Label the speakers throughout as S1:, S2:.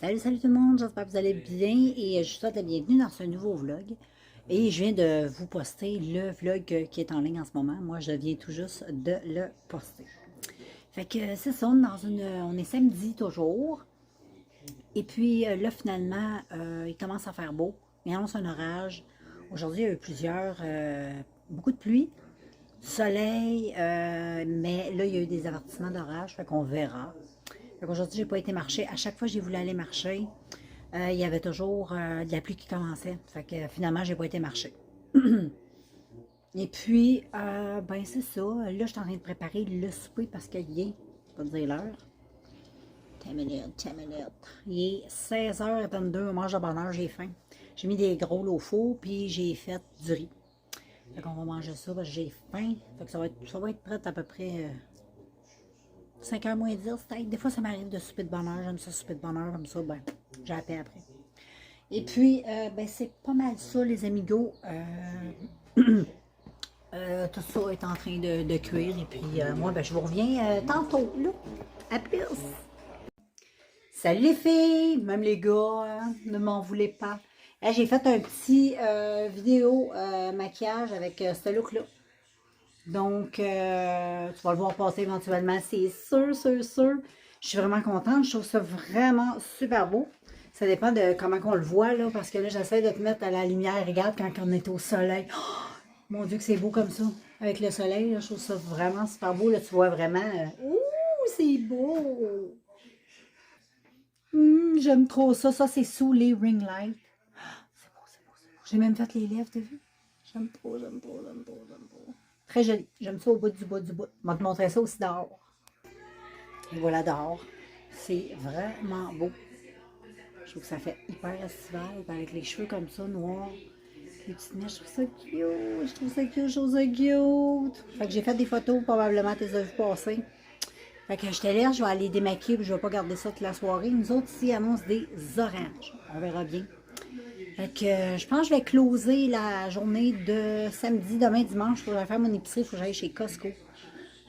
S1: Salut, salut tout le monde, j'espère que vous allez bien et je vous souhaite la bienvenue dans ce nouveau vlog. Et je viens de vous poster le vlog qui est en ligne en ce moment. Moi, je viens tout juste de le poster. Fait que c'est ça, on est samedi toujours. Et puis là, finalement, il commence à faire beau. Il annonce un orage. Aujourd'hui, il y a eu beaucoup de pluie, du soleil, mais là, il y a eu des avertissements d'orage, fait qu'on verra. Aujourd'hui, j'ai pas été marcher. À chaque fois que j'ai voulu aller marcher, il y avait toujours de la pluie qui commençait. Fait que finalement, j'ai pas été marcher. Et puis, ben c'est ça. Là, je suis en train de préparer le souper parce qu'il est, je vais te dire l'heure. 10 minutes, 10 minutes. Il est 16h22, on mange de bonne heure, j'ai faim. J'ai mis des gros lots au four, puis j'ai fait du riz. Fait qu'on va manger ça parce que j'ai faim. Fait que ça va être prêt à peu près 5h moins 10 peut-être. Des fois, ça m'arrive de souper de bonne heure. J'aime ça souper de bonne heure comme ça. Ben, j'ai la paix après. Et puis, ben, c'est pas mal ça, les amigos. Tout ça est en train de cuire. Et puis, moi, ben, je vous reviens tantôt, là. À plus! Salut les filles! Même les gars, hein, ne m'en voulez pas. J'ai fait un petit vidéo maquillage avec ce look-là. Donc, tu vas le voir passer éventuellement, c'est sûr, sûr, sûr. Je suis vraiment contente. Je trouve ça vraiment super beau. Ça dépend de comment on le voit, là, parce que là, j'essaie de te mettre à la lumière. Regarde, quand on est au soleil. Oh, mon Dieu, que c'est beau comme ça. Avec le soleil, là, je trouve ça vraiment super beau. Là, tu vois vraiment... ouh, c'est beau! J'aime trop ça. Ça, c'est sous les ring lights. C'est beau, c'est beau, c'est beau. J'ai même fait les lèvres, t'as vu? J'aime trop, j'aime trop, j'aime trop, j'aime trop. Très joli. J'aime ça au bout du bout du bout. Je vais te montrer ça aussi dehors. Et voilà dehors. C'est vraiment beau. Je trouve que ça fait hyper estival avec les cheveux comme ça, noirs. Les petites mèches, je trouve ça cute. Je trouve ça cute, je trouve ça cute. Fait que j'ai fait des photos, probablement tu les as vues passer. Fait que je te laisse, je vais aller démaquiller puis je vais pas garder ça toute la soirée. Nous autres ici annoncent des oranges. On verra bien. Fait que je pense que je vais closer la journée de samedi, demain dimanche. Il faut que j'aille faire mon épicerie, il faut que j'aille chez Costco.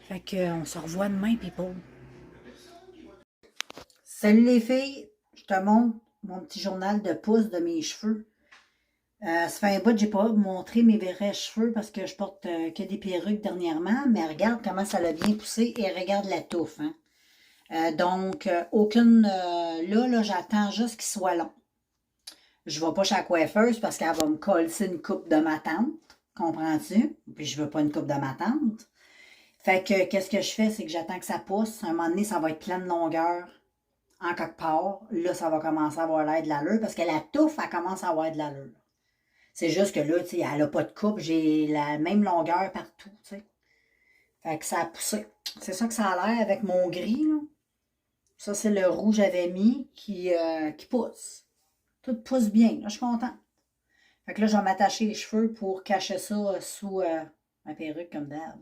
S1: Fait que on se revoit demain, people. Salut les filles, je te montre mon petit journal de pouce de mes cheveux. Ça fait un bout que j'ai pas montré mes vrais cheveux parce que je porte que des perruques dernièrement, mais regarde comment ça l'a bien poussé et regarde la touffe. Hein. Donc, aucune... là, j'attends juste qu'il soit long. Je ne vais pas chez la coiffeuse parce qu'elle va me coller une coupe de ma tante. Comprends-tu? Puis je veux pas une coupe de ma tante. Fait que, qu'est-ce que je fais? C'est que j'attends que ça pousse. À un moment donné, ça va être plein de longueur en quelque part. Là, ça va commencer à avoir l'air de l'allure parce que la touffe, elle commence à avoir de l'allure. C'est juste que là, tu sais, elle n'a pas de coupe. J'ai la même longueur partout, tu sais. Fait que ça a poussé. C'est ça que ça a l'air avec mon gris, là. Ça, c'est le rouge que j'avais mis qui pousse. Tout pousse bien. Là, je suis contente. Fait que là, je vais m'attacher les cheveux pour cacher ça sous ma perruque comme d'hab.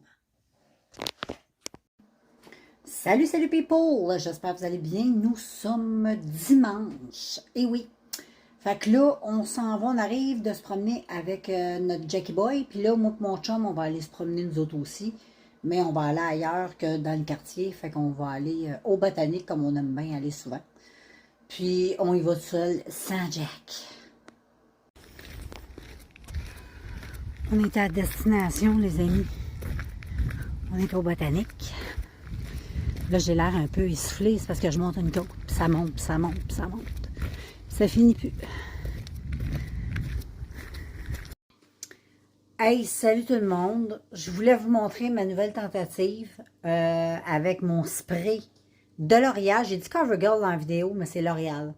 S1: Salut, salut people! J'espère que vous allez bien. Nous sommes dimanche. Et oui. Fait que là, on s'en va, on arrive de se promener avec notre Jackie Boy. Puis là, moi et mon chum, on va aller se promener nous autres aussi. Mais on va aller ailleurs que dans le quartier. Fait qu'on va aller au botanique comme on aime bien aller souvent. Puis on y va tout seul sans Jack. On est à destination, les amis. On est au botanique. Là, j'ai l'air un peu essoufflé, c'est parce que je monte une côte, puis ça monte, puis ça monte, puis ça monte. Ça finit plus. Hey, salut tout le monde. Je voulais vous montrer ma nouvelle tentative avec mon spray de L'Oréal. J'ai dit CoverGirl dans la vidéo, mais c'est L'Oréal.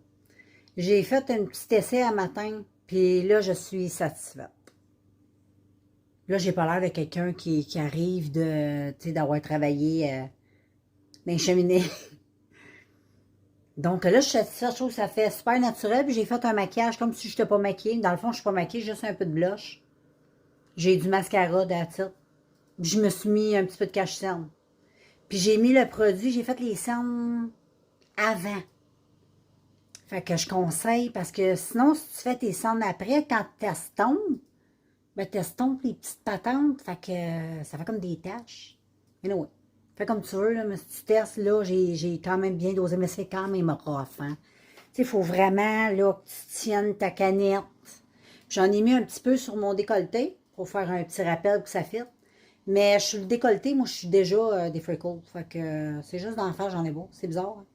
S1: J'ai fait un petit essai à matin, puis là, je suis satisfaite. Là, j'ai pas l'air de quelqu'un qui arrive d'avoir travaillé dans les cheminées. Donc là, je suis satisfaite, je trouve que ça fait super naturel. Puis j'ai fait un maquillage comme si je n'étais pas maquillée. Dans le fond, je suis pas maquillée, juste un peu de blush. J'ai du mascara d'attitude. Je me suis mis un petit peu de cache-cerne. Puis j'ai mis le produit, j'ai fait les cernes avant. Fait que je conseille, parce que sinon, si tu fais tes cernes après, quand tu estompes, ben t'estompes les petites patentes. Fait que ça fait comme des taches. Anyway. Fais comme tu veux, là, mais si tu testes, là, j'ai quand même bien dosé, mais c'est quand même rough, hein. sais, il faut vraiment là, que tu tiennes ta canette. J'en ai mis un petit peu sur mon décolleté pour faire un petit rappel pour que ça fitte. Mais sur le décolleté, moi, je suis déjà des freckles. Fait que c'est juste d'en faire, j'en ai beau. C'est bizarre. Hein?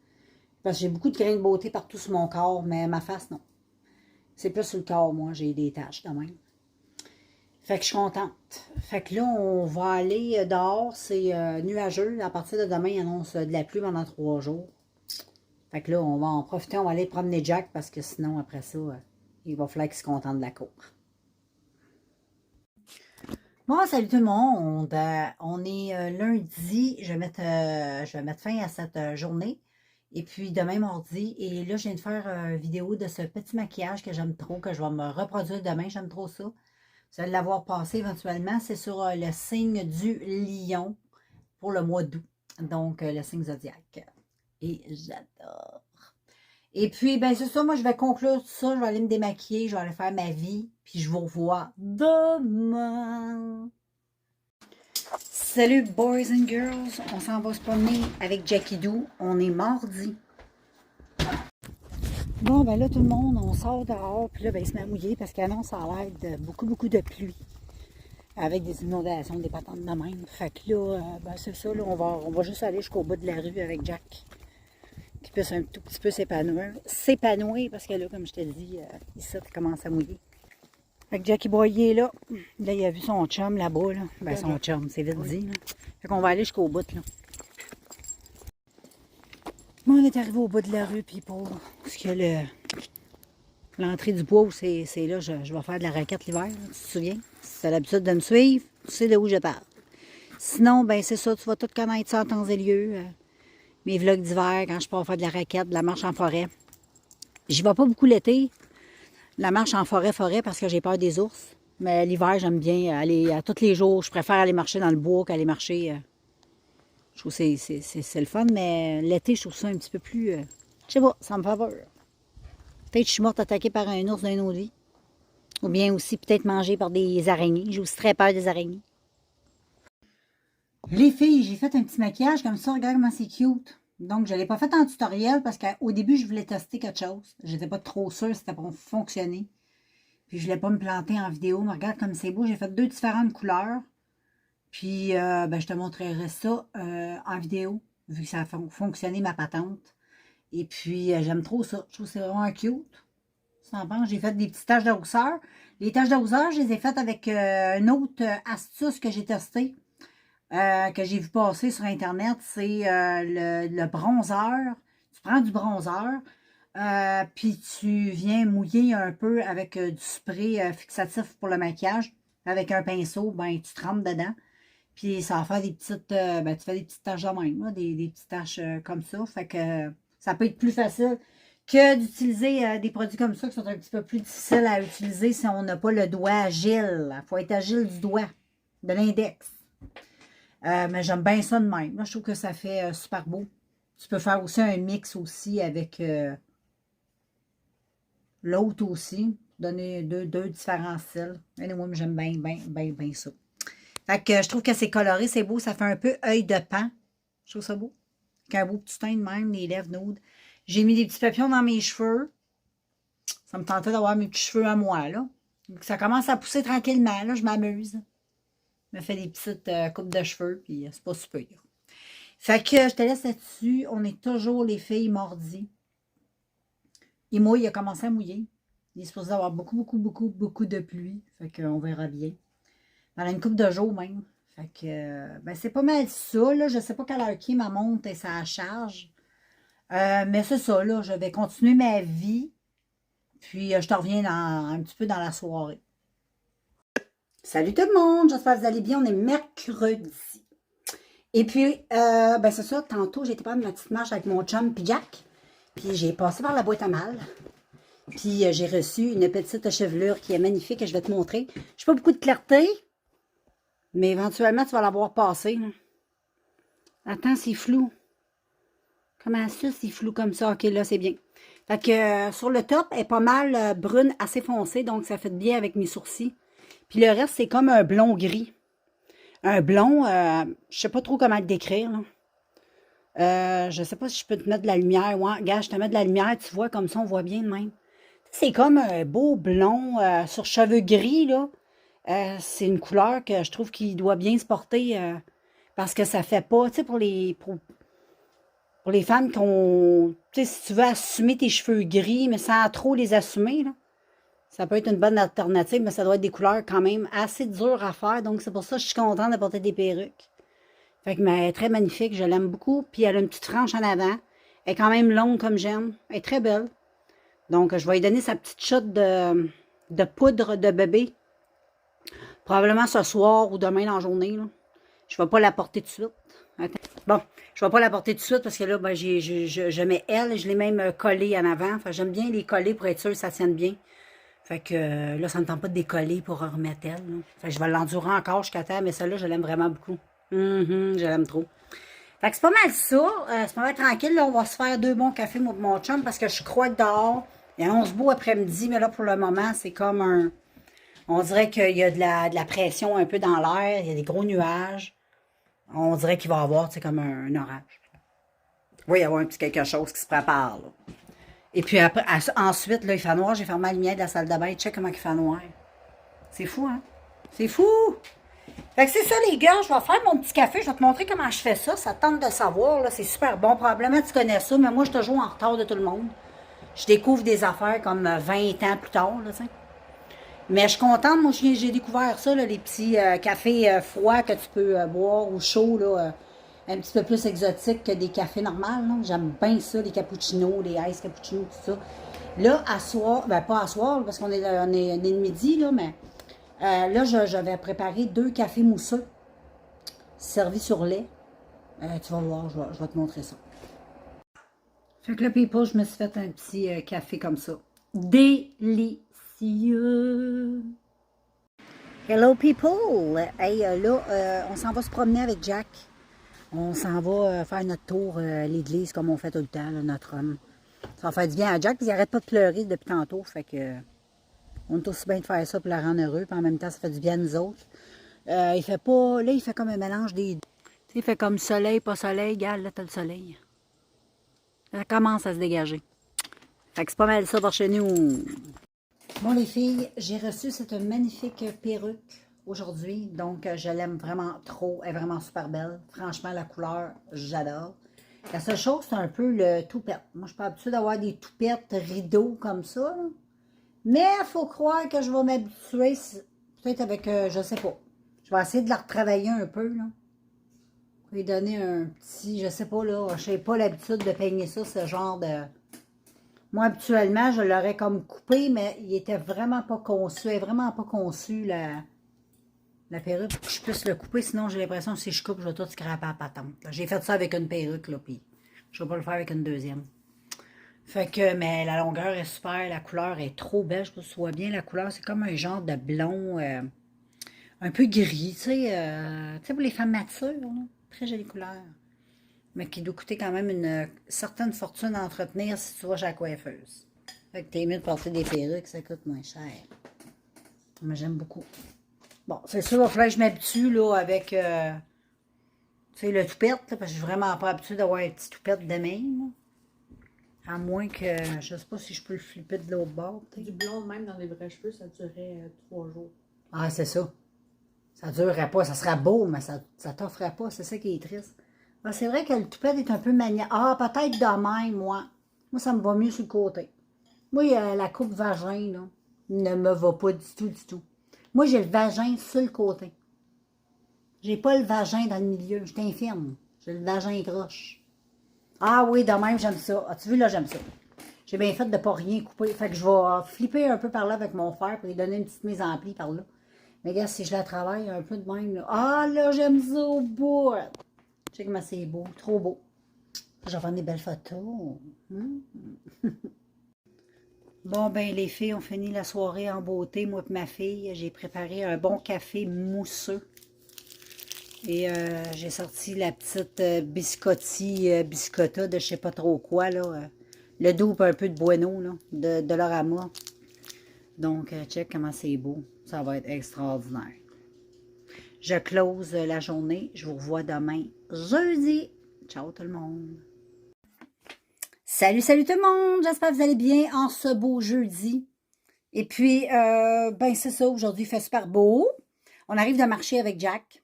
S1: Parce que j'ai beaucoup de grains de beauté partout sur mon corps, mais ma face, non. C'est plus sur le corps, moi. J'ai des taches de même. Fait que je suis contente. Fait que là, on va aller dehors. C'est nuageux. À partir de demain, il annonce de la pluie pendant 3 jours. Fait que là, on va en profiter. On va aller promener Jack parce que sinon, après ça, il va falloir qu'il se contente de la cour. Bon, salut tout le monde. On est lundi. Je vais mettre fin à cette journée. Et puis demain, mardi. Et là, je viens de faire une vidéo de ce petit maquillage que j'aime trop, que je vais me reproduire demain. J'aime trop ça. Vous allez l'avoir passé éventuellement. C'est sur le signe du lion pour le mois d'août. Donc, le signe zodiaque. Et j'adore. Et puis, ben c'est ça. Moi, je vais conclure tout ça. Je vais aller me démaquiller. Je vais aller faire ma vie. Puis, je vous revois demain. Salut, boys and girls. On s'en va se promener avec Jackie Doo. On est mardi. Bon, ben là, tout le monde, on sort dehors, puis là, ben, il se met à mouiller parce qu'annonce ça a l'air de beaucoup de pluie. Avec des inondations, des patentes de même. Fait que là, ben, c'est ça, là, on va juste aller jusqu'au bout de la rue avec Jack. Qui puisse un tout petit peu s'épanouir. S'épanouir, parce que là, comme je te dis, ici, il commence à mouiller. Fait que Jackie Boy, il est là. Là, il a vu son chum là-bas, là. Ben, son chum, c'est vite dit, là. Fait qu'on va aller jusqu'au bout, là. Bon, on est arrivé au bout de la rue, people. Parce que l'entrée du bois, c'est là, je vais faire de la raquette l'hiver, tu te souviens? Si tu as l'habitude de me suivre, tu sais de où je parle. Sinon, ben c'est ça, tu vas tout connaître ça en temps et lieu. Mes vlogs d'hiver, quand je pars faire de la raquette, de la marche en forêt. J'y vais pas beaucoup l'été, la marche en forêt, parce que j'ai peur des ours. Mais l'hiver, j'aime bien aller à tous les jours. Je préfère aller marcher dans le bois qu'aller marcher. Je trouve que c'est le fun, mais l'été, je trouve ça un petit peu plus... je sais pas, ça me fait peur. Peut-être que je suis morte attaquée par un ours d'un autre vie. Ou bien aussi peut-être mangée par des araignées. J'ai aussi très peur des araignées. Les filles, j'ai fait un petit maquillage comme ça. Regarde comment c'est cute. Donc, je ne l'ai pas fait en tutoriel parce qu'au début, je voulais tester quelque chose. Je n'étais pas trop sûre si c'était pour fonctionner. Puis, je ne voulais pas me planter en vidéo. Mais regarde comme c'est beau. J'ai fait 2 différentes couleurs. Puis, ben, je te montrerai ça en vidéo, vu que ça a fonctionné ma patente. Et puis, j'aime trop ça. Je trouve que c'est vraiment cute. J'ai fait des petites taches de rousseur. Les taches de rousseur, je les ai faites avec une autre astuce que j'ai testée, que j'ai vu passer sur Internet. C'est le bronzer. Tu prends du bronzer, puis tu viens mouiller un peu avec du spray fixatif pour le maquillage. Avec un pinceau, ben, tu trempes dedans. Puis ça va faire des petites, ben, tu fais des petites taches de même, là, des petites taches comme ça. Fait que ça peut être plus facile que d'utiliser des produits comme ça qui sont un petit peu plus difficiles à utiliser si on n'a pas le doigt agile. Il faut être agile du doigt, de l'index. Mais j'aime bien ça de même. Moi, je trouve que ça fait super beau. Tu peux faire aussi un mix aussi avec l'autre aussi. Donner deux différents styles. Et moi, j'aime bien ça. Fait que je trouve que c'est coloré, c'est beau. Ça fait un peu œil de pan. Je trouve ça beau. Avec un beau petit teint de même, les lèvres nude. J'ai mis des petits papillons dans mes cheveux. Ça me tentait d'avoir mes petits cheveux à moi, là. Donc, ça commence à pousser tranquillement, là. Je m'amuse. Je me fais des petites coupes de cheveux, puis c'est pas super. Fait que je te laisse là-dessus. On est toujours les filles mardi. Il mouille, il a commencé à mouiller. Il est supposé avoir beaucoup de pluie. Fait qu'on verra bien. Pendant une couple de jours même. Fait que, ben c'est pas mal ça, là. Je sais pas quelle heure qui ma montre et ça charge. Mais c'est ça, là. Je vais continuer ma vie. Puis, je te reviens un petit peu dans la soirée. Salut tout le monde! J'espère que vous allez bien. On est mercredi. Et puis, ben c'est ça. Tantôt, j'ai été prendre ma petite marche avec mon chum puis Jack. Puis, j'ai passé par la boîte à mal. Puis, j'ai reçu une petite chevelure qui est magnifique et je vais te montrer. Je n'ai pas beaucoup de clarté. Mais éventuellement, tu vas l'avoir passé. Là. Attends, c'est flou. Comment ça, c'est flou comme ça? OK, là, c'est bien. Fait que sur le top, elle est pas mal brune, assez foncée. Donc, ça fait bien avec mes sourcils. Puis le reste, c'est comme un blond gris. Un blond, je sais pas trop comment le décrire. Je sais pas si je peux te mettre de la lumière. Ouais, regarde, je te mets de la lumière, tu vois, comme ça, on voit bien de même. C'est comme un beau blond sur cheveux gris, là. C'est une couleur que je trouve qu'il doit bien se porter parce que ça fait pas, tu sais, pour les femmes qui ont, tu sais, si tu veux assumer tes cheveux gris, mais sans trop les assumer, là, ça peut être une bonne alternative, mais ça doit être des couleurs quand même assez dures à faire, donc c'est pour ça que je suis contente de porter des perruques. Fait que, mais elle est très magnifique, je l'aime beaucoup, puis elle a une petite frange en avant, elle est quand même longue comme j'aime, elle est très belle. Donc, je vais lui donner sa petite shot de poudre de bébé. Probablement ce soir ou demain dans la journée. Là. Je ne vais pas la porter tout de suite. Attends. Bon, je ne vais pas la porter tout de suite parce que là, ben, je mets elle. Je l'ai même collée en avant. Enfin, j'aime bien les coller pour être sûr que ça tienne bien. Fait que là, ça ne me tente pas de décoller pour remettre elle. Là. Fait que je vais l'endurer encore jusqu'à terre, mais celle-là, je l'aime vraiment beaucoup. Je l'aime trop. Fait que c'est pas mal ça. C'est pas mal tranquille. Là, on va se faire 2 bons cafés, moi et mon chum, parce que je crois que dehors, il y a 11 beau après-midi, mais là, pour le moment, c'est comme un... On dirait qu'il y a de la pression un peu dans l'air, il y a des gros nuages. On dirait qu'il va y avoir, c'est comme un orage. Il va y avoir un petit quelque chose qui se prépare, là. Et puis après, ensuite, là, il fait noir, j'ai fermé la lumière de la salle de bain, check comment il fait noir. C'est fou, hein? C'est fou! Fait que c'est ça, les gars, je vais faire mon petit café, je vais te montrer comment je fais ça, ça te tente de savoir, là, c'est super bon, probablement tu connais ça, mais moi, je suis toujours en retard de tout le monde. Je découvre des affaires comme 20 ans plus tard, là, tu sais. Mais je suis contente, moi j'ai découvert ça, là, les petits cafés froids que tu peux boire ou chauds, là, un petit peu plus exotiques que des cafés normaux. J'aime bien ça, les cappuccinos, les ice cappuccinos, tout ça. Là, à soir, ben pas à soir, parce qu'on est le midi, là, mais là, j'avais préparé 2 cafés mousseux servis sur lait. Tu vas voir, je vais te montrer ça. Fait que là, people, je me suis fait un petit café comme ça. Délicieux! Hello people! Hey, là, on s'en va se promener avec Jack. On s'en va faire notre tour à l'église comme on fait tout le temps, là, notre homme. Ça va faire du bien à Jack, puis il arrête pas de pleurer depuis tantôt, fait que on est aussi bien de faire ça pour le rendre heureux, puis en même temps, ça fait du bien à nous autres. Il fait pas, là, il fait comme un mélange des deux. Tu sais, il fait comme soleil, pas soleil, regarde, là, t'as le soleil. Ça commence à se dégager. Fait que c'est pas mal ça par chez nous. Bon, les filles, j'ai reçu cette magnifique perruque aujourd'hui. Donc, je l'aime vraiment trop. Elle est vraiment super belle. Franchement, la couleur, j'adore. La seule chose, c'est un peu le toupette. Moi, je suis pas habituée d'avoir des toupettes rideaux comme ça. Là. Mais il faut croire que je vais m'habituer. Peut-être avec, je sais pas. Je vais essayer de la retravailler un peu. Là. Lui donner un petit, je sais pas, là. Je n'ai pas l'habitude de peigner ça, ce genre de... Moi, habituellement, je l'aurais comme coupé, mais il était vraiment pas conçu. Elle est vraiment pas conçue, la perruque, pour que je puisse le couper. Sinon, j'ai l'impression que si je coupe, je vais tout scraper à la patente. J'ai fait ça avec une perruque, là, puis je vais pas le faire avec une deuxième. Fait que, mais la longueur est super, la couleur est trop belle. Je sais pas si tu vois bien la couleur. C'est comme un genre de blond, un peu gris, tu sais, pour les femmes matures, là. Très jolie couleur. Mais qui doit coûter quand même une certaine fortune à entretenir si tu vas chez la coiffeuse. Fait que t'es mieux de porter des perruques, ça coûte moins cher. Mais j'aime beaucoup. Bon, c'est sûr, il va falloir que je m'habitue là avec tu sais, le toupette, là, parce que je suis vraiment pas habituée d'avoir un petit toupette de même. Là. À moins que, je sais pas si je peux le flipper de l'autre bord.
S2: Du blond, même dans les vrais cheveux, ça durait 3 jours.
S1: Ah, c'est ça. Ça durerait pas. Ça serait beau, mais ça t'offrait pas. C'est ça qui est triste. Ah, c'est vrai que le toupette est un peu maniaque. Ah, peut-être de même, moi. Moi, ça me va mieux sur le côté. Moi, la coupe vagin, là, ne me va pas du tout, du tout. Moi, j'ai le vagin sur le côté. J'ai pas le vagin dans le milieu. Je t'infirme. J'ai le vagin croche. Ah oui, de même, j'aime ça. As-tu vu, là, j'aime ça. J'ai bien fait de ne pas rien couper. Fait que je vais flipper un peu par là avec mon fer pour lui donner une petite mise en pli par là. Mais regarde, si je la travaille un peu de même, là. Ah, là, j'aime ça au bout. Tu sais comment c'est beau. Trop beau. Je vais faire des belles photos. Bon, ben, les filles ont fini la soirée en beauté. Moi et ma fille, j'ai préparé un bon café mousseux. Et j'ai sorti la petite biscotti, biscotta de je sais pas trop quoi, là. Le double un peu de bueno, là, de l'orama. Donc, check comment c'est beau. Ça va être extraordinaire. Je close la journée. Je vous revois demain, jeudi. Ciao tout le monde. Salut, salut tout le monde. J'espère que vous allez bien en ce beau jeudi. Et puis, ben c'est ça, aujourd'hui il fait super beau. On arrive de marcher avec Jack.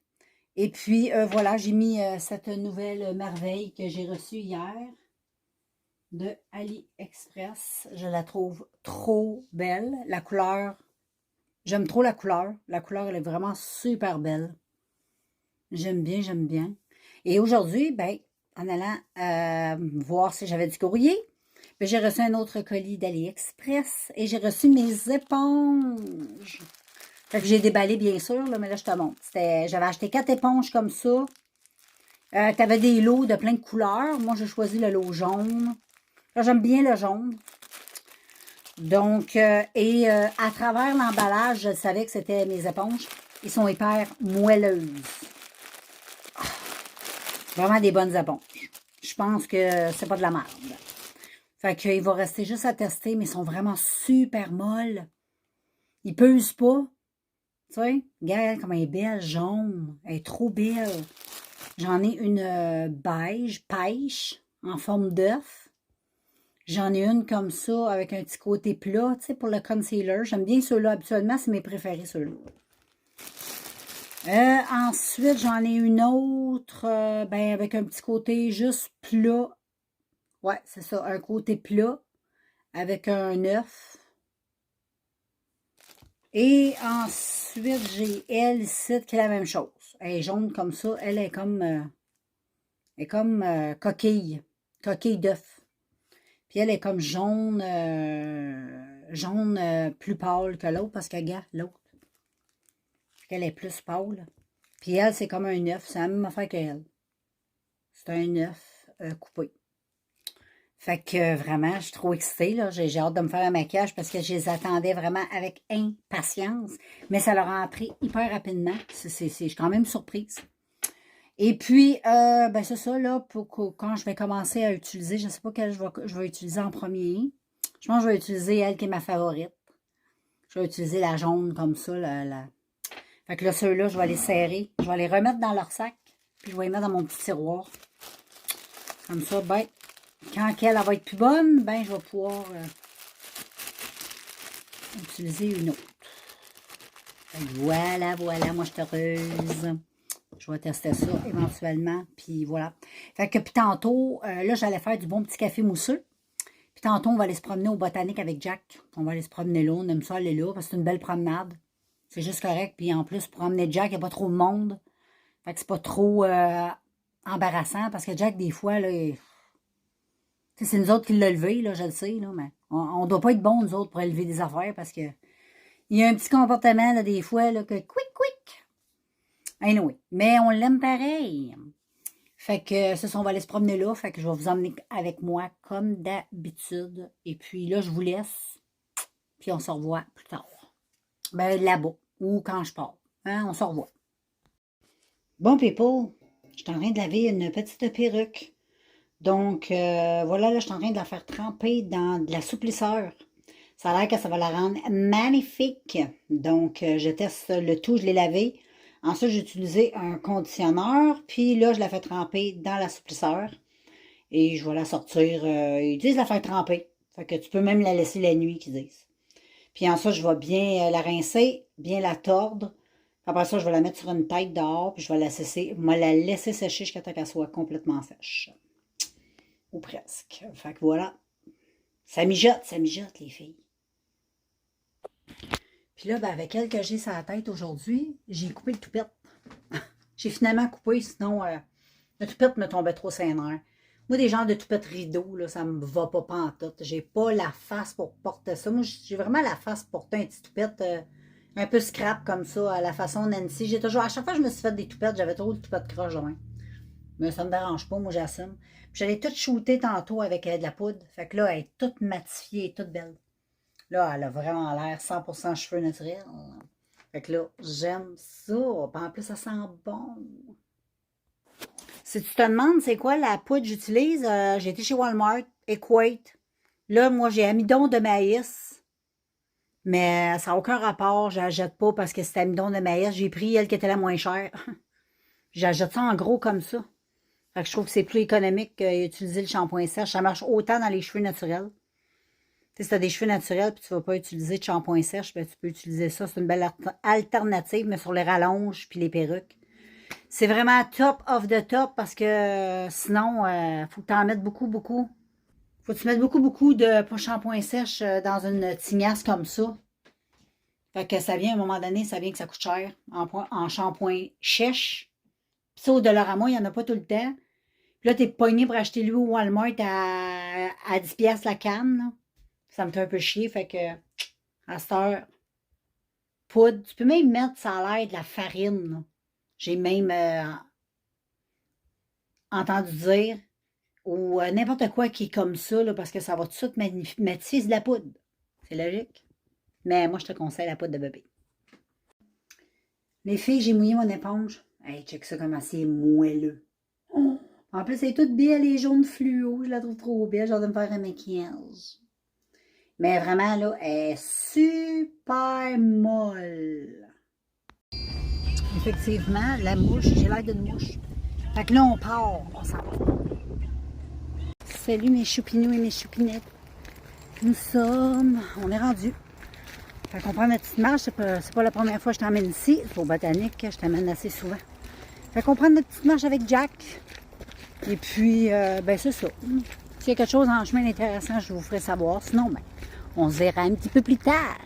S1: Et puis, voilà, j'ai mis cette nouvelle merveille que j'ai reçue hier de AliExpress. Je la trouve trop belle. La couleur, j'aime trop la couleur. La couleur, elle est vraiment super belle. J'aime bien, j'aime bien. Et aujourd'hui, ben, en allant voir si j'avais du courrier, ben, j'ai reçu un autre colis d'AliExpress et j'ai reçu mes éponges. Fait que j'ai déballé, bien sûr, là, mais là, je te montre. J'avais acheté 4 éponges comme ça. Tu avais des lots de plein de couleurs. Moi, j'ai choisi le lot jaune. J'aime bien le jaune. Donc, à travers l'emballage, je savais que c'était mes éponges. Ils sont hyper moelleuses. Ah, vraiment des bonnes éponges. Je pense que c'est pas de la merde. Fait qu'il va rester juste à tester, mais ils sont vraiment super molles. Ils pesent pas. Tu sais, regarde comme elle est belle, jaune. Elle est trop belle. J'en ai une beige, pêche, en forme d'œuf. J'en ai une comme ça, avec un petit côté plat, tu sais, pour le concealer. J'aime bien ceux-là, habituellement, c'est mes préférés, ceux-là. Ensuite, j'en ai une autre, ben, avec un petit côté juste plat. Ouais, c'est ça, un côté plat, avec un œuf. Et ensuite, j'ai elle ici, qui est la même chose. Elle est jaune comme ça. Elle est comme coquille. Coquille d'œuf. Puis elle est comme jaune, plus pâle que l'autre, parce que, regarde, l'autre. Elle est plus pâle. Puis elle, c'est comme un œuf. C'est la même affaire qu'elle. C'est un œuf coupé. Fait que vraiment, je suis trop excitée, là. J'ai hâte de me faire un maquillage parce que je les attendais vraiment avec impatience. Mais ça leur a pris hyper rapidement. Je suis quand même surprise. Et puis, ben c'est ça, là, pour quand je vais commencer à utiliser, je ne sais pas quelle je vais utiliser en premier. Je pense que je vais utiliser elle qui est ma favorite. Je vais utiliser la jaune comme ça. Fait que là, ceux-là, je vais les serrer. Je vais les remettre dans leur sac. Puis je vais les mettre dans mon petit tiroir. Comme ça, ben, quand elle va être plus bonne, ben, je vais pouvoir utiliser une autre. Voilà, voilà, moi, je suis heureuse. Je vais tester ça éventuellement, puis voilà. Fait que, puis tantôt, là, j'allais faire du bon petit café mousseux. Puis tantôt, on va aller se promener au Botanique avec Jack. On va aller se promener là, on aime ça aller là, parce que c'est une belle promenade. C'est juste correct, puis en plus, pour promener Jack, il n'y a pas trop de monde. Fait que c'est pas trop embarrassant, parce que Jack, des fois, là, c'est nous autres qui l'a levé, là, je le sais, là, mais on doit pas être bons, nous autres, pour élever des affaires, parce que il y a un petit comportement, là, des fois, là, que quick. Anyway, mais on l'aime pareil. Fait que c'est ça, on va aller se promener là. Fait que je vais vous emmener avec moi comme d'habitude. Et puis là, je vous laisse. Puis on se revoit plus tard. Ben là-bas. Ou quand je pars. Hein, on se revoit. Bon, people, je suis en train de laver une petite perruque. Donc, voilà, là, je suis en train de la faire tremper dans de la souplisseur. Ça a l'air que ça va la rendre magnifique. Donc, je teste le tout, je l'ai lavé. Ensuite, j'ai utilisé un conditionneur. Puis là, je la fais tremper dans l'assouplisseur. Et je vais la sortir. Ils disent la faire tremper. Fait que tu peux même la laisser la nuit, qu'ils disent. Puis ensuite, je vais bien la rincer, bien la tordre. Après ça, je vais la mettre sur une tête dehors. Puis je vais la laisser sécher jusqu'à temps qu'elle soit complètement sèche. Ou presque. Fait que voilà. Ça mijote, les filles. Puis là, ben, avec elle que j'ai sur la tête aujourd'hui, j'ai coupé le toupette. J'ai finalement coupé, sinon le toupette me tombait trop sur les nerfs. Moi, des genres de toupette rideau, là, ça me va pas pantoute. J'ai pas la face pour porter ça. Moi, j'ai vraiment la face pour porter un petit toupette un peu scrap comme ça, à la façon Nancy. J'ai toujours, à chaque fois que je me suis fait des toupettes, j'avais trop de toupettes croches de main. Mais ça me dérange pas, moi j'assume. Puis j'allais tout shooter tantôt avec de la poudre. Fait que là, elle est toute matifiée, toute belle. Là, elle a vraiment l'air 100% cheveux naturels. Fait que là, j'aime ça. Puis en plus, ça sent bon. Si tu te demandes c'est quoi la poudre que j'utilise, j'ai été chez Walmart, Equate. Là, moi, j'ai amidon de maïs. Mais ça n'a aucun rapport. Je la jette pas parce que c'est amidon de maïs. J'ai pris elle qui était la moins chère. J'achète ça en gros comme ça. Fait que je trouve que c'est plus économique qu'utiliser le shampoing sèche. Ça marche autant dans les cheveux naturels. Tu sais, si tu as des cheveux naturels et tu ne vas pas utiliser de shampoing sèche, ben, tu peux utiliser ça. C'est une belle alternative, mais sur les rallonges puis les perruques. C'est vraiment top of the top parce que sinon, faut que tu en mettes beaucoup, beaucoup. Faut que tu mettes beaucoup, beaucoup de shampoing sèche dans une tignasse comme ça. Fait que ça vient, à un moment donné, ça vient que ça coûte cher en shampoing sèche. Puis ça, au Dollarama, il n'y en a pas tout le temps. Puis là, t'es pogné pour acheter lui au Walmart à 10 piastres la canne. Là. Ça me fait un peu chier. Fait que, à cette heure, poudre. Tu peux même mettre, ça a l'air de la farine. J'ai même entendu dire. Ou n'importe quoi qui est comme ça, là, parce que ça va tout de suite matifier de la poudre. C'est logique. Mais moi, je te conseille la poudre de bébé. Les filles, j'ai mouillé mon éponge. Hey, check ça comment c'est moelleux. Oh! En plus, elle est toute belle, les jaunes fluo. Je la trouve trop belle. J'ai hâte de me faire un maquillage. Mais vraiment, là, elle est super molle. Effectivement, la mouche, j'ai l'air d'une mouche. Fait que là, on part. On s'en va. Salut mes choupinous et mes choupinettes. On est rendu. Fait qu'on prend notre petite marche. C'est pas la première fois que je t'emmène ici. C'est au botanique, je t'emmène assez souvent. Fait qu'on prend notre petite marche avec Jack. Et puis, ben c'est ça. S'il y a quelque chose en chemin d'intéressant, je vous ferai savoir. Sinon, ben, on se verra un petit peu plus tard.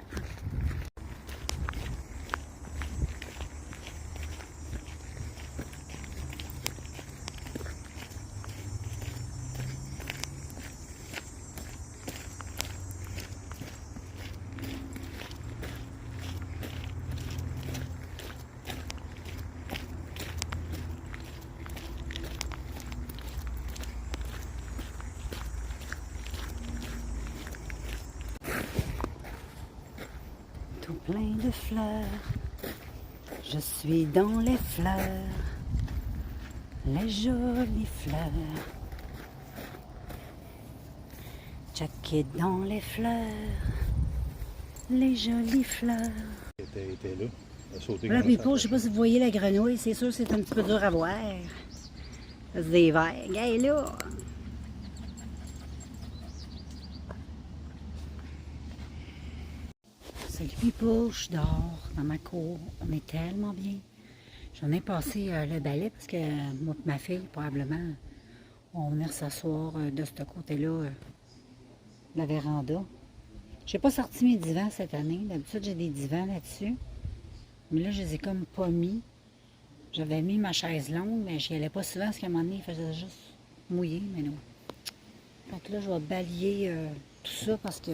S1: Tout plein de fleurs, je suis dans les fleurs, les jolies fleurs. Jack est dans les fleurs, les jolies fleurs.
S3: Était là, elle a sauté
S1: Voilà,
S3: comme
S1: puis
S3: ça.
S1: je ne sais pas si vous voyez la grenouille, c'est sûr que c'est un petit peu dur à voir. C'est des verres. Regarde là! Salut people, je dors dans ma cour. On est tellement bien. J'en ai passé le balai parce que moi et ma fille, probablement, on va venir s'asseoir de ce côté-là, de la véranda. J'ai pas sorti mes divans cette année. D'habitude, j'ai des divans là-dessus. Mais là, je les ai comme pas mis. J'avais mis ma chaise longue, mais j'y allais pas souvent parce qu'à un moment donné, il faisait juste mouiller, mais non. Donc là, je vais balayer tout ça parce que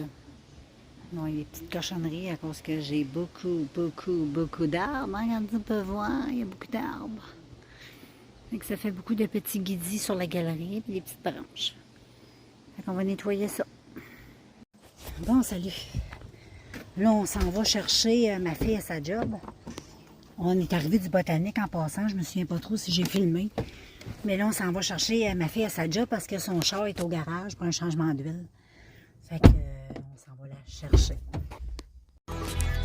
S1: non, il y a des petites cochonneries à cause que j'ai beaucoup d'arbres. Hein, quand on peut voir, il y a beaucoup d'arbres. Donc ça fait beaucoup de petits guidis sur la galerie et des petites branches. Donc on va nettoyer ça. Bon, salut. Là, on s'en va chercher ma fille à sa job. On est arrivé du botanique en passant. Je me souviens pas trop si j'ai filmé. Mais là, on s'en va chercher ma fille à sa job parce que son char est au garage pour un changement d'huile. Fait que on s'en va la chercher.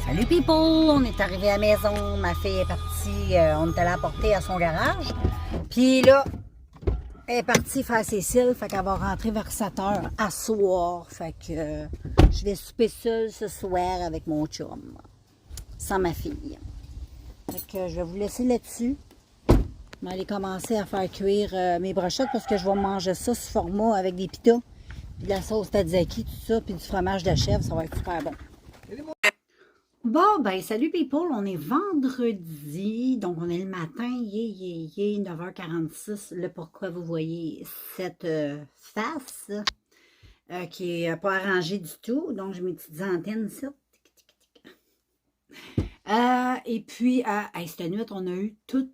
S1: Salut people! On est arrivé à la maison. Ma fille est partie. On est allé la porter à son garage. Puis là, elle est partie faire ses cils. Fait qu'elle va rentrer vers 7 h à soir. Fait que je vais souper seule ce soir avec mon chum. Sans ma fille. Fait que je vais vous laisser là-dessus. Je vais aller commencer à faire cuire mes brochettes parce que je vais manger ça sous format avec des pitas, puis de la sauce tzatziki, tout ça, puis du fromage de chèvre. Ça va être super bon. Bon, ben salut people, on est vendredi, donc on est le matin, 9h46. Là, pourquoi vous voyez cette face qui n'est pas arrangée du tout. Donc, j'ai mes petites antennes ici. Et puis, cette nuit, on a eu toute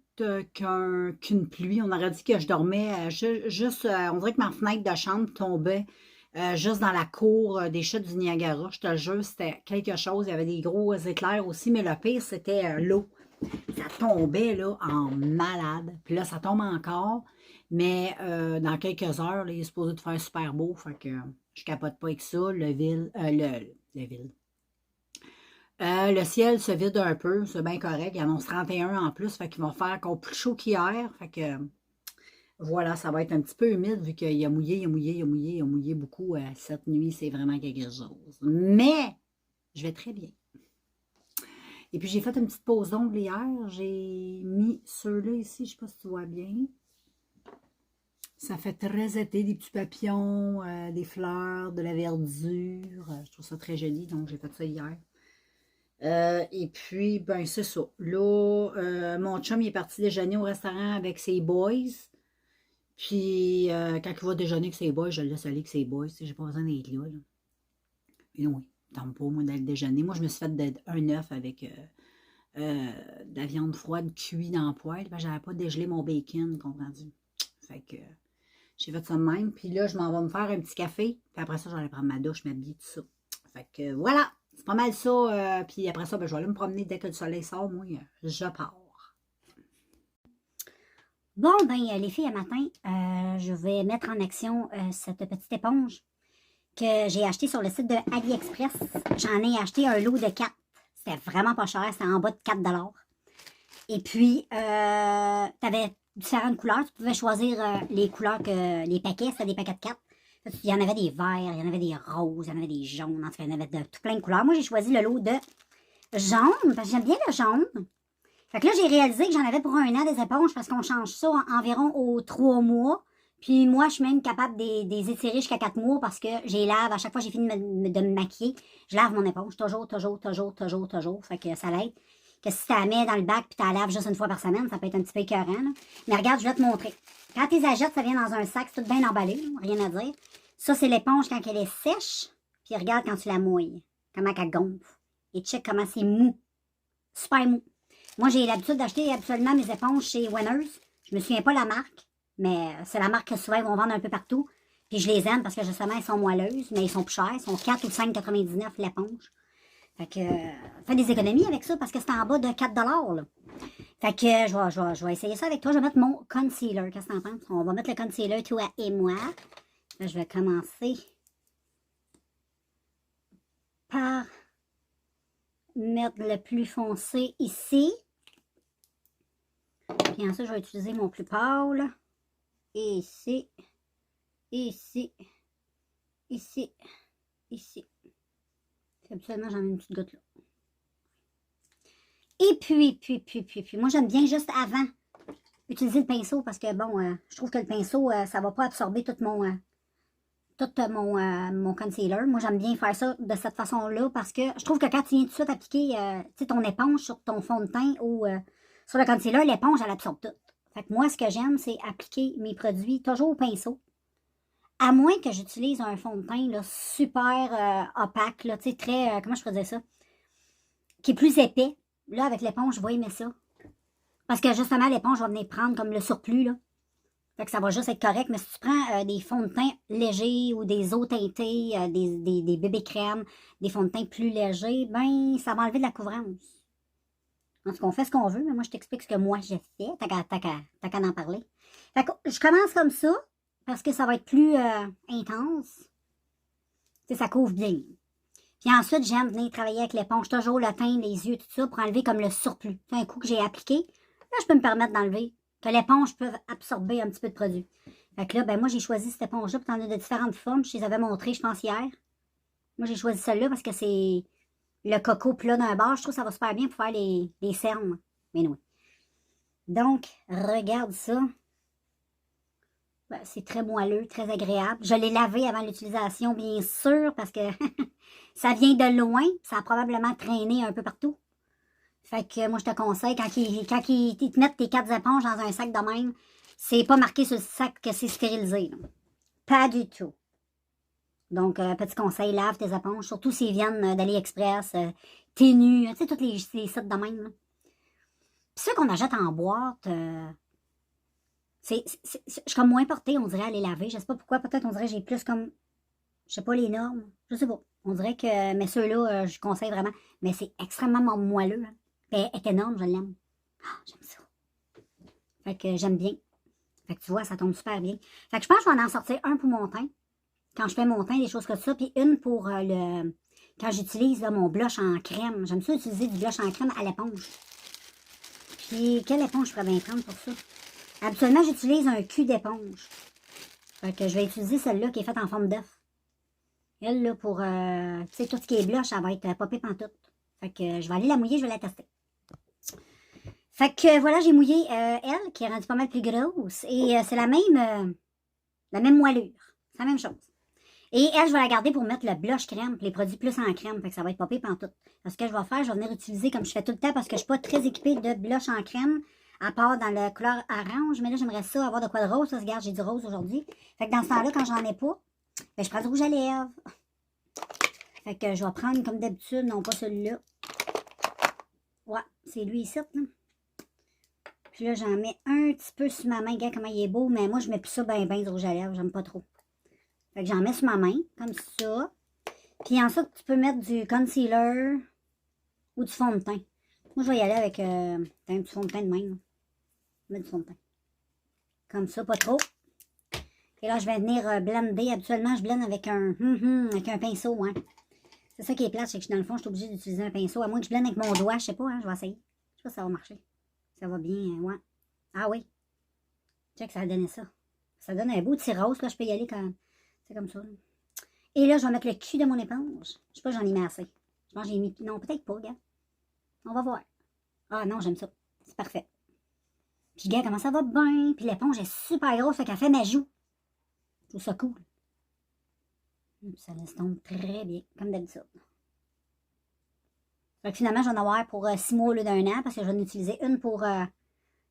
S1: qu'une pluie. On aurait dit que je dormais juste, on dirait que ma fenêtre de chambre tombait juste dans la cour des chutes du Niagara. Je te jure, c'était quelque chose. Il y avait des gros éclairs aussi, mais le pire, c'était l'eau. Ça tombait là en malade. Puis là, ça tombe encore. Mais dans quelques heures, là, il est supposé de faire super beau. Fait que je capote pas avec ça. Le ciel se vide un peu, c'est bien correct. Il annonce 31 en plus, fait qu'il va faire encore plus chaud qu'hier. Fait que Voilà, ça va être un petit peu humide vu qu'il a mouillé, il a mouillé, il a mouillé, il a mouillé beaucoup. Cette nuit, c'est vraiment quelque chose. Mais, je vais très bien. Et puis, j'ai fait une petite pause d'ongles hier. J'ai mis ceux-là ici, je ne sais pas si tu vois bien. Ça fait très été, des petits papillons, des fleurs, de la verdure. Je trouve ça très joli, donc j'ai fait ça hier. Et puis, ben c'est ça. Là, mon chum, il est parti déjeuner au restaurant avec ses boys. Puis, quand il va déjeuner avec ses boys, je le laisse aller avec ses boys. J'ai pas besoin d'être là. Mais oui, tant pas, moi, d'aller déjeuner. Moi, je me suis fait un œuf avec de la viande froide cuite dans le poêle. J'avais pas dégelé mon bacon, comprends-tu? Fait que j'ai fait ça de même. Puis là, je m'en vais me faire un petit café. Puis après ça, j'allais prendre ma douche, m'habiller, tout ça. Fait que voilà, c'est pas mal ça. Puis après ça, ben, je vais aller me promener dès que le soleil sort. Moi, je pars.
S4: Bon, ben, les filles, un matin, je vais mettre en action cette petite éponge que j'ai achetée sur le site de AliExpress. J'en ai acheté un lot de 4. C'était vraiment pas cher, c'était en bas de 4 $. Et puis, tu avais différentes couleurs. Tu pouvais choisir les couleurs que les paquets, c'était des paquets de 4. Il y en avait des verts, il y en avait des roses, il y en avait des jaunes, en tout cas, il y en avait de tout plein de couleurs. Moi, j'ai choisi le lot de jaune, parce que j'aime bien le jaune. Fait que là, j'ai réalisé que j'en avais pour 1 an des éponges parce qu'on change ça environ aux 3 mois. Puis moi, je suis même capable de les étirer jusqu'à 4 mois parce que je les lave. À chaque fois que j'ai fini de me maquiller, je lave mon éponge. Toujours. Fait que ça l'aide. Que si tu la mets dans le bac puis tu la laves juste une fois par semaine, ça peut être un petit peu écœurant. Là. Mais regarde, je vais te montrer. Quand tu les achètes, ça vient dans un sac, c'est tout bien emballé, là, rien à dire. Ça, c'est l'éponge quand elle est sèche. Puis regarde quand tu la mouilles. Comment elle gonfle. Et check comment c'est mou. Super mou. Moi, j'ai l'habitude d'acheter absolument mes éponges chez Winners. Je me souviens pas la marque, mais c'est la marque que souvent ils vont vendre un peu partout. Puis je les aime parce que justement, elles sont moelleuses, mais ils sont plus chers. Ils sont 4 ou 5,99 l'éponge. Fait que, fais des économies avec ça parce que c'est en bas de 4 $. Là. Fait que, je vais essayer ça avec toi. Je vais mettre mon concealer. Qu'est-ce que t'en penses? On va mettre le concealer, toi et moi. Là, je vais commencer par mettre le plus foncé ici. Puis ensuite, je vais utiliser mon plus pâle. Et ici. Ici. Ici. Ici. Habituellement, j'en ai une petite goutte là. Et puis, moi, j'aime bien juste avant utiliser le pinceau parce que, bon, je trouve que le pinceau, ça va pas absorber tout mon concealer. Moi, j'aime bien faire ça de cette façon-là parce que je trouve que quand tu viens tout de suite appliquer ton éponge sur ton fond de teint ou sur le concealer, l'éponge, elle absorbe tout. Fait que moi, ce que j'aime, c'est appliquer mes produits toujours au pinceau. À moins que j'utilise un fond de teint là, super opaque, là, tu sais, très, comment je pourrais dire ça, qui est plus épais. Là, avec l'éponge, je vais aimer ça. Parce que justement, l'éponge va venir prendre comme le surplus, là. Fait que ça va juste être correct. Mais si tu prends des fonds de teint légers ou des eaux teintées, des bébés crèmes, des fonds de teint plus légers, ben, ça va enlever de la couvrance. En tout cas, on fait ce qu'on veut, mais moi, je t'explique ce que moi, j'ai fait. T'as qu'à en parler. Fait que je commence comme ça, parce que ça va être plus intense. Tu sais, ça couvre bien. Puis ensuite, j'aime venir travailler avec l'éponge, toujours le teint, les yeux, tout ça, pour enlever comme le surplus. C'est un coup que j'ai appliqué. Là, je peux me permettre d'enlever, que l'éponge peut absorber un petit peu de produit. Fait que là, ben moi, j'ai choisi cette éponge-là, puis t'en as de différentes formes. Je les avais montrées, je pense, hier. Moi, j'ai choisi celle-là parce que c'est le coco plat d'un bar. Je trouve que ça va super bien pour faire les cernes. Mais non. Donc, regarde ça. Ben, c'est très moelleux, très agréable. Je l'ai lavé avant l'utilisation, bien sûr, parce que ça vient de loin. Ça a probablement traîné un peu partout. Fait que moi, je te conseille, quand ils te mettent tes 4 éponges dans un sac de même, c'est pas marqué sur le sac que c'est stérilisé. Là. Pas du tout. Donc, petit conseil, lave tes éponges, surtout s'ils viennent d'AliExpress, Tenu, tu sais, tous les sites de même. Là. Puis ceux qu'on achète en boîte, je suis comme moins portée, on dirait, à les laver. Je sais pas pourquoi, peut-être on dirait que j'ai plus comme, je sais pas, les normes. Je sais pas. On dirait que, mais ceux-là, je conseille vraiment. Mais c'est extrêmement moelleux. Hein. Elle est énorme, je l'aime. Ah, j'aime ça. Fait que j'aime bien. Fait que tu vois, ça tombe super bien. Fait que je pense que je vais en sortir un pour mon teint. Quand je fais mon teint, des choses comme ça. Puis une pour quand j'utilise mon blush en crème. J'aime ça utiliser du blush en crème à l'éponge. Puis quelle éponge je pourrais bien prendre pour ça? Habituellement, j'utilise un cul d'éponge. Fait que je vais utiliser celle-là qui est faite en forme d'œuf. Elle, là, pour, tu sais, tout ce qui est blush, ça va être popé pantoute. Fait que je vais aller la mouiller, je vais la tester. Fait que voilà, j'ai mouillé elle, qui est rendue pas mal plus grosse. Et c'est la même moellure. C'est la même chose. Et elle, je vais la garder pour mettre le blush crème, les produits plus en crème. Fait que ça va être popé pantoute. Parce que je vais faire, je vais venir utiliser comme je fais tout le temps, parce que je suis pas très équipée de blush en crème, à part dans la couleur orange. Mais là, j'aimerais ça avoir de quoi de rose. Ça, regarde, j'ai du rose aujourd'hui. Fait que dans ce temps-là, quand j'en ai pas, ben, je prends du rouge à lèvres. Fait que je vais prendre comme d'habitude, non pas celui-là. Ouais, c'est lui ici, là. Puis là, j'en mets un petit peu sur ma main. Regarde comment il est beau, mais moi, je mets plus ça ben du rouge à lèvres. J'aime pas trop. Fait que j'en mets sur ma main, comme ça. Puis ensuite, tu peux mettre du concealer ou du fond de teint. Moi, je vais y aller avec un petit fond de teint de même. Je mets du fond de teint. Comme ça, pas trop. Et là, je vais venir blender. Habituellement, je blende avec un pinceau, hein. C'est ça qui est plate, c'est que dans le fond, je suis obligée d'utiliser un pinceau. À moins que je blende avec mon doigt, je sais pas, hein, je vais essayer. Je sais pas si ça va marcher. Ça va bien, ouais. Ah oui. Check, ça a donné ça. Ça donne un beau petit rose, là, je peux y aller quand... C'est comme ça, là. Et là, je vais mettre le cul de mon éponge. Je sais pas, j'en ai mis assez. Je pense que j'ai mis... Non, peut-être pas, regarde. On va voir. Ah non, j'aime ça. C'est parfait. Puis, regarde comment ça va bien. Puis l'éponge est super grosse, fait qu'elle fait ma joue. Je trouve ça cool. Ça l'estompe très bien, comme d'habitude. Fait que finalement, je vais en avoir pour 6 mois au lieu d'un an, parce que je vais en utiliser une pour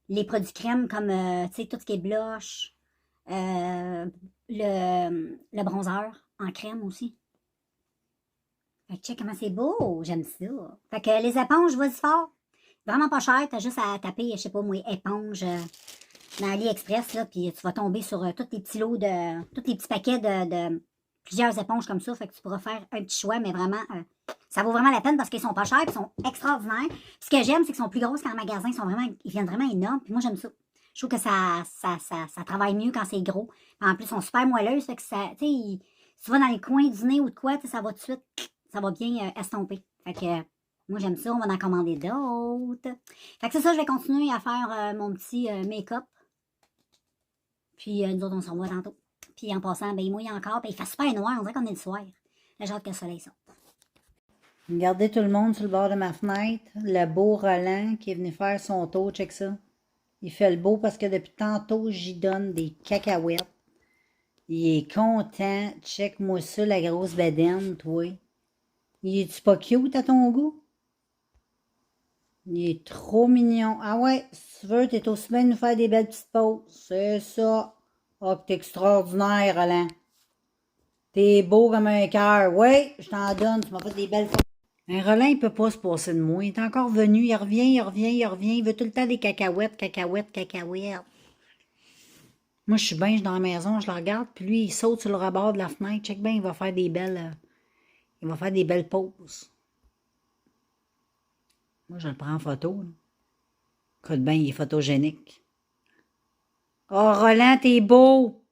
S4: les produits crème, comme, tu sais, tout ce qui est blush, le bronzer en crème aussi. Fait que check comment c'est beau, j'aime ça. Fait que les éponges, vas-y fort. Vraiment pas cher, t'as juste à taper, je sais pas moi, éponge dans AliExpress, là, puis tu vas tomber sur tous les petits lots tous les petits paquets de plusieurs éponges comme ça, fait que tu pourras faire un petit choix, mais vraiment, ça vaut vraiment la peine parce qu'ils sont pas chers, ils sont extraordinaires. Puis ce que j'aime, c'est qu'ils sont plus grosses qu'en magasin, ils viennent vraiment énormes, puis moi j'aime ça. Je trouve que ça travaille mieux quand c'est gros. Puis en plus, ils sont super moelleuses, fait que ça, tu sais, si tu vas dans les coins du nez ou de quoi, ça va tout de suite, ça va bien estomper. Fait que moi j'aime ça, on va en commander d'autres. Fait que c'est ça, je vais continuer à faire mon petit make-up. Puis nous autres, on s'en va tantôt. Puis en passant, ben il mouille encore, puis il fait super noir, on dirait qu'on est le soir. J'ai hâte que le soleil sorte.
S1: Regardez tout le monde sur le bord de ma fenêtre. Le beau Roland qui est venu faire son tour, check ça. Il fait le beau parce que depuis tantôt, j'y donne des cacahuètes. Il est content. Check-moi ça, la grosse bedaine, toi. Il est-tu pas cute à ton goût? Il est trop mignon. Ah ouais, si tu veux, t'es aussi bien de nous faire des belles petites pauses. C'est ça. Oh, que t'es extraordinaire, Roland. T'es beau comme un cœur. Oui, je t'en donne. Tu m'as fait des belles photos. Un Roland, il peut pas se passer de moi. Il est encore venu. Il revient, il revient, il revient. Il veut tout le temps des cacahuètes, cacahuètes, cacahuètes. Moi, je suis bien, je suis dans la maison, je le regarde. Puis lui, il saute sur le rebord de la fenêtre. Check bien, il va faire des belles... il va faire des belles pauses. Moi, je le prends en photo. Là. Écoute bien, il est photogénique. Oh, Roland, t'es beau!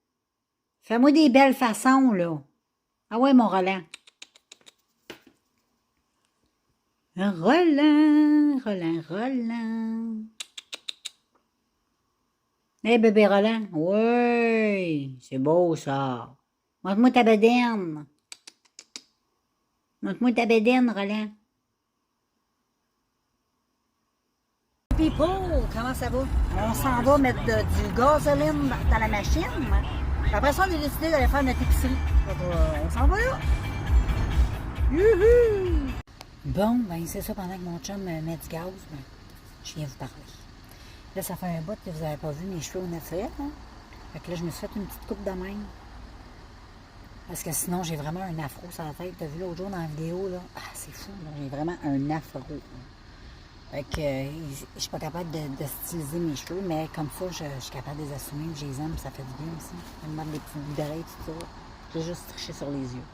S1: Fais-moi des belles façons, là. Ah ouais, mon Roland. Roland, Roland, Roland. Hé, bébé Roland. Oui, c'est beau, ça. Montre-moi ta bédaine. Montre-moi ta bédaine, Roland. People, comment ça va? On s'en va mettre du gasoline dans la machine. Après ça, on a décidé d'aller faire notre épicerie. On s'en va là. Youhou! Bon, ben c'est ça, pendant que mon chum met du gaz, ben, je viens vous parler. Là, ça fait un bout que vous n'avez pas vu mes cheveux au naturel. Hein? Fait que là, je me suis fait une petite coupe de même. Parce que sinon, j'ai vraiment un afro sur la tête. T'as vu l'autre jour dans la vidéo, là? Ah, c'est fou, là. J'ai vraiment un afro. Là. Fait que je suis pas capable de styliser mes cheveux, mais comme ça, je suis capable de les assumer, je les aime, ça fait du bien aussi. Je me mettre des petits bouts d'oreilles, tout ça. J'ai juste triché sur les yeux.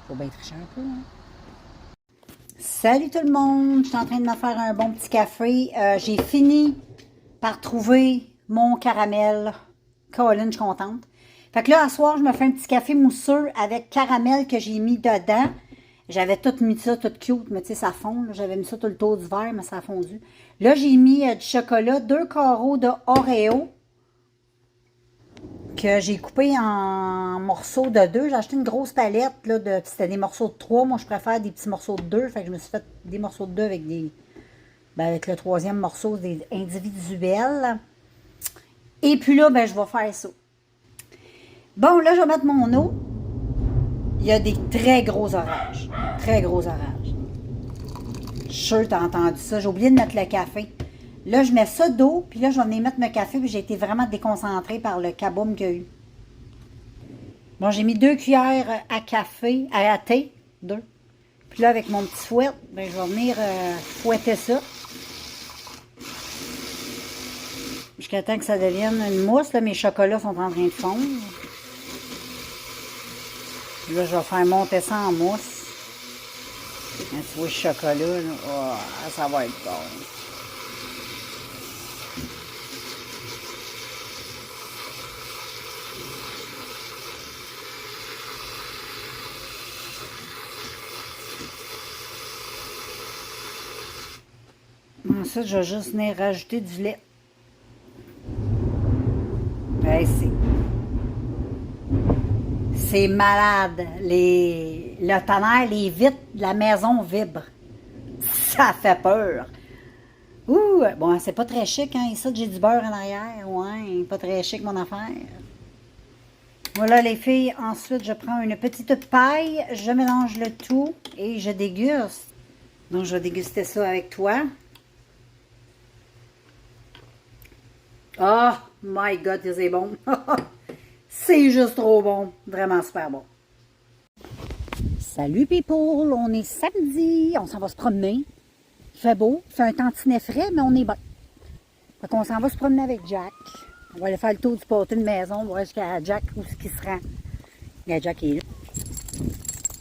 S1: Faut bien tricher un peu, hein? Salut tout le monde! Je suis en train de me faire un bon petit café. J'ai fini par trouver mon caramel. Colin, je suis contente. Fait que là, à soir, je me fais un petit café mousseux avec caramel que j'ai mis dedans. J'avais tout mis ça, tout cute, mais tu sais, ça fond. J'avais mis ça tout le tour du verre, mais ça a fondu. Là, j'ai mis du chocolat, 2 carreaux de Oreo. que j'ai coupé en morceaux de 2. J'ai acheté une grosse palette, là, c'était des morceaux de 3. Moi, je préfère des petits morceaux de 2. Fait que je me suis fait des morceaux de 2 avec avec le 3e morceau, des individuels. Et puis là, je vais faire ça. Bon, là, je vais mettre mon eau. Il y a des très gros orages. Très gros orages. Je suis sûre que tu as entendu ça. J'ai oublié de mettre le café. Là, je mets ça d'eau, puis là, je vais venir mettre mon café, puis j'ai été vraiment déconcentrée par le kaboom qu'il y a eu. Bon, j'ai mis 2 cuillères à café, à thé, 2. Puis là, avec mon petit fouet, je vais venir fouetter ça. Jusqu'à temps que ça devienne une mousse. Là, mes chocolats sont en train de fondre. Là, je vais faire monter ça en mousse. Quand tu vois le chocolat, là, oh, ça va être bon. Ensuite, je vais juste venir rajouter du lait. C'est malade. Le tonnerre, les vitres de la maison vibrent. Ça fait peur. Ouh, bon, c'est pas très chic, hein. Ici, j'ai du beurre en arrière. Ouais, pas très chic, mon affaire. Voilà, les filles. Ensuite, je prends une petite paille. Je mélange le tout et je déguste. Donc, je vais déguster ça avec toi. Oh my God, c'est bon. C'est juste trop bon. Vraiment super bon. Salut people, on est samedi. On s'en va se promener. Il fait beau, il fait un tantinet frais, mais on est bon. Fait qu'on s'en va se promener avec Jack. On va aller faire le tour du pâté de maison, voir jusqu'à Jack où ce qui se rend. Il y a Jack qui est là.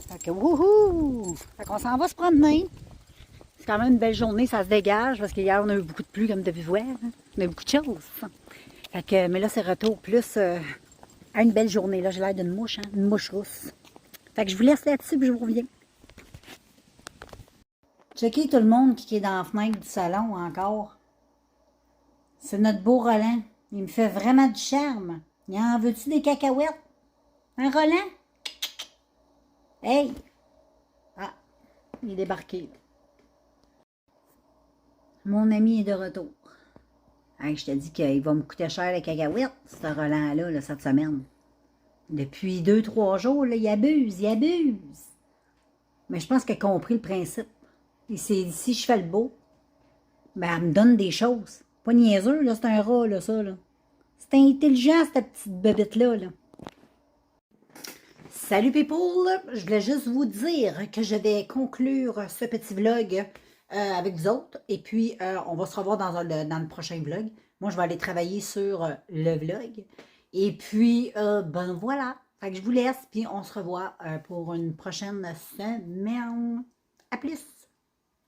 S1: Fait que wouhou! Fait qu'on s'en va se promener. C'est quand même une belle journée, ça se dégage, parce qu'hier, on a eu beaucoup de pluie, comme tu as pu voir. Hein? On a eu beaucoup de choses. Fait que, mais là, c'est retour plus à une belle journée. Là, j'ai l'air d'une mouche, hein? Une mouche rousse. Fait que je vous laisse là-dessus, puis je vous reviens. Checkez tout le monde qui est dans la fenêtre du salon encore. C'est notre beau Roland. Il me fait vraiment du charme. Il en veut-tu des cacahuètes? Un Roland? Hey! Ah, il est débarqué. Mon ami est de retour. Hey, je te dis qu'il va me coûter cher les cacahuètes, ce Roland-là, là, cette semaine. Depuis 2-3 jours, là, il abuse, il abuse. Mais je pense qu'il a compris le principe. Et c'est si je fais le beau, elle me donne des choses. Pas niaiseux, là, c'est un rat, là, ça, là. C'est intelligent, cette petite bébête-là, là. Salut people! Je voulais juste vous dire que je vais conclure ce petit vlog avec vous autres. Et puis, on va se revoir dans le prochain vlog. Moi, je vais aller travailler sur le vlog. Et puis, ben voilà. Fait que je vous laisse, puis on se revoit pour une prochaine semaine. À plus!